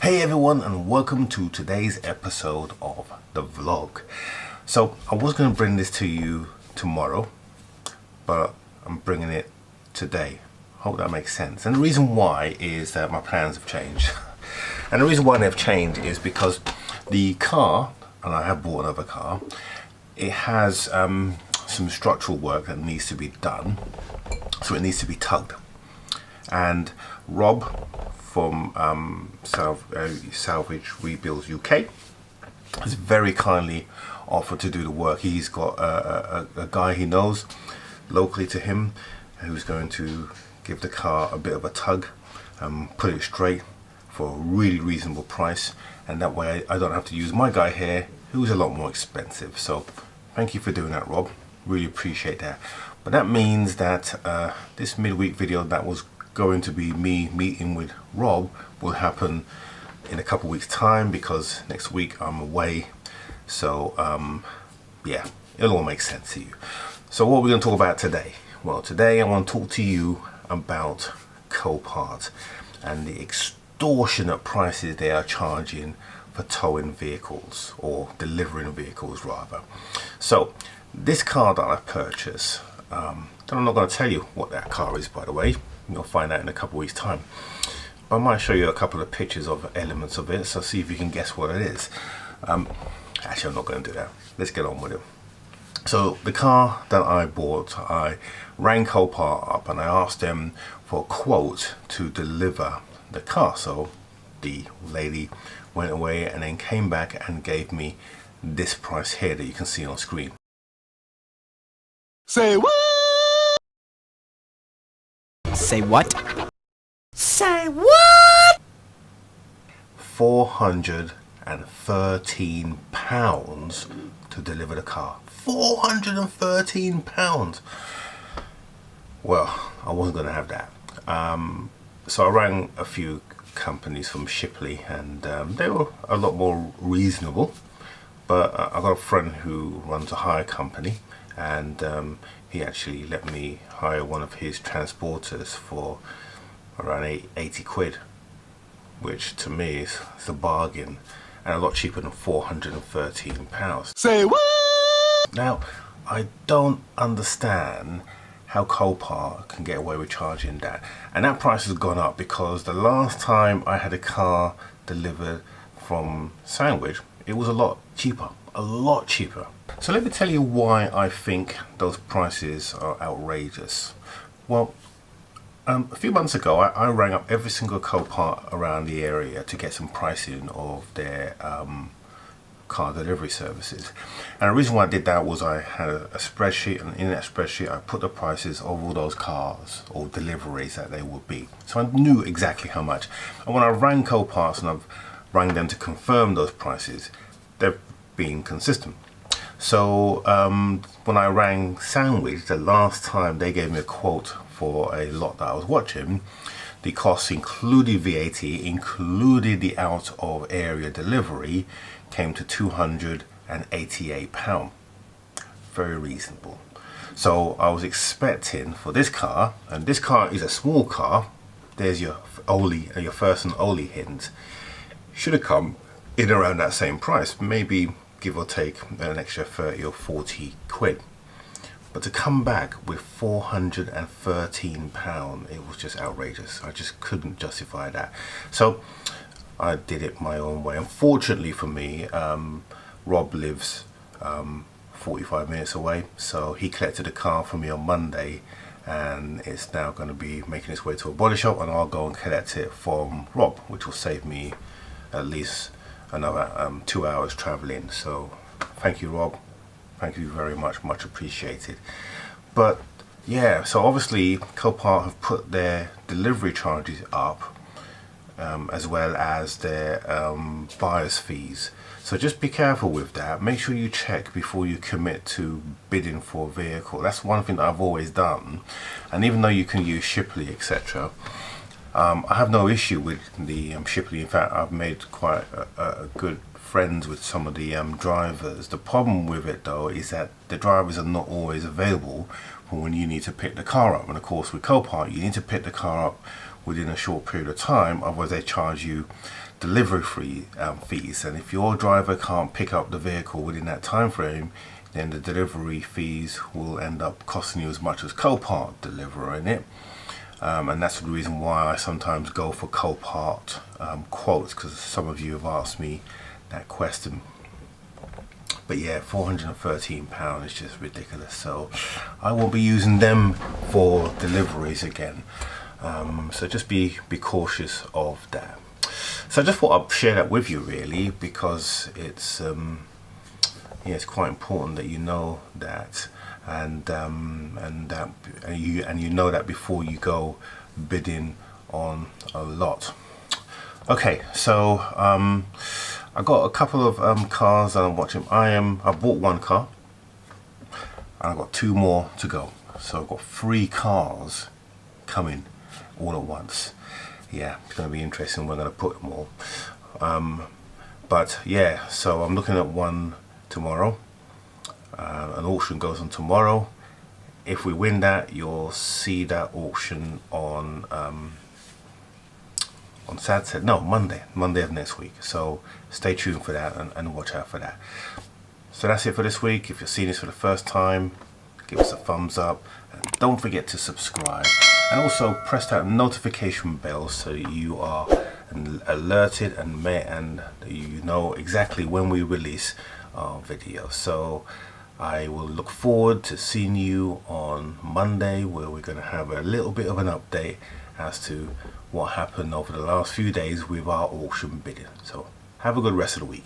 Hey everyone, and welcome to today's episode of the vlog. So I was going to bring this to you tomorrow, but I'm bringing it today. Hope that makes sense. And the reason why is that my plans have changed. And the reason why they've changed is because the car, and I have bought another car, it has some structural work that needs to be done, so it needs to be tugged. And Rob from Salvage Rebuilds UK has very kindly offered to do the work. He's got a guy he knows locally to him who's going to give the car a bit of a tug, put it straight for a really reasonable price, and that way I don't have to use my guy here who's a lot more expensive. So thank you for doing that, Rob, really appreciate that. But that means that this midweek video that was going to be me meeting with Rob will happen in a couple weeks time, because next week I'm away. So yeah, it'll all make sense to you. So what are we going to talk about today? Well, today I want to talk to you about Copart and the extortionate prices they are charging for towing vehicles, or delivering vehicles rather. So this car that I purchased, I'm not going to tell you what that car is, by the way. You'll find out in a couple weeks time, but I might show you a couple of pictures of elements of it, so see if you can guess what it is. Actually, I'm not going to do that. Let's get on with it. So the car that I bought, I rang Copart up and I asked them for a quote to deliver the car. So the lady went away and then came back and gave me this price here that you can see on screen. Say what? Say what? Say what? £413 to deliver the car. £413. Well, I wasn't going to have that. So I rang a few companies from Shipley, and they were a lot more reasonable. But I got a friend who runs a hire company, and he actually let me hire one of his transporters for around 80 quid, which to me is a bargain and a lot cheaper than £413. Say what? Now, I don't understand how Copart can get away with charging that, and that price has gone up because the last time I had a car delivered from Sandwich, it was a lot cheaper. So let me tell you why I think those prices are outrageous. Well, a few months ago I rang up every single Copart around the area to get some pricing of their car delivery services. And the reason why I did that was I had a spreadsheet, and in that spreadsheet I put the prices of all those cars or deliveries that they would be. So I knew exactly how much. And when I rang Copart and I've rang them to confirm those prices, they've been consistent. So when I rang Sandwich the last time, they gave me a quote for a lot that I was watching. The cost included VAT, included the out of area delivery, came to £288. Very reasonable. So I was expecting for this car, and this car is a small car, there's your first and only hint, should have come in around that same price, maybe give or take an extra 30 or 40 quid. But to come back with £413, it was just outrageous. I just couldn't justify that. So I did it my own way. Unfortunately for me, Rob lives 45 minutes away, so he collected a car from me on Monday, and it's now going to be making its way to a body shop, and I'll go and collect it from Rob, which will save me at least another 2 hours traveling. So thank you, Rob, thank you very much, much appreciated. But yeah, so obviously Copart have put their delivery charges up, as well as their buyer's fees. So just be careful with that. Make sure you check before you commit to bidding for a vehicle. That's one thing that I've always done. And even though you can use Shipley, etc., I have no issue with the Shipley. In fact, I've made quite a good friends with some of the drivers. The problem with it though is that the drivers are not always available for when you need to pick the car up. And of course with Copart, you need to pick the car up within a short period of time, otherwise they charge you delivery fees, and if your driver can't pick up the vehicle within that time frame, then the delivery fees will end up costing you as much as Copart delivering it. And that's the reason why I sometimes go for Copart quotes, because some of you have asked me that question. But yeah, £413 is just ridiculous, so I won't be using them for deliveries again. So just be cautious of that. So I just thought I'd share that with you, really, because it's it's quite important that you know that, and you know that before you go bidding on a lot. Okay, so I got a couple of cars that I'm watching. I bought one car, and I've got 2 more to go. So I've got 3 cars coming all at once. Yeah, it's going to be interesting. We're going to put them all. But yeah, so I'm looking at one tomorrow. An auction goes on tomorrow. If we win that, you'll see that auction on Saturday, no, Monday of next week. So stay tuned for that and watch out for that. So that's it for this week. If you're seeing this for the first time, give us a thumbs up, and don't forget to subscribe, and also press that notification bell so you are alerted and you know exactly when we release our video. So I will look forward to seeing you on Monday, where we're going to have a little bit of an update as to what happened over the last few days with our auction bidding. So have a good rest of the week.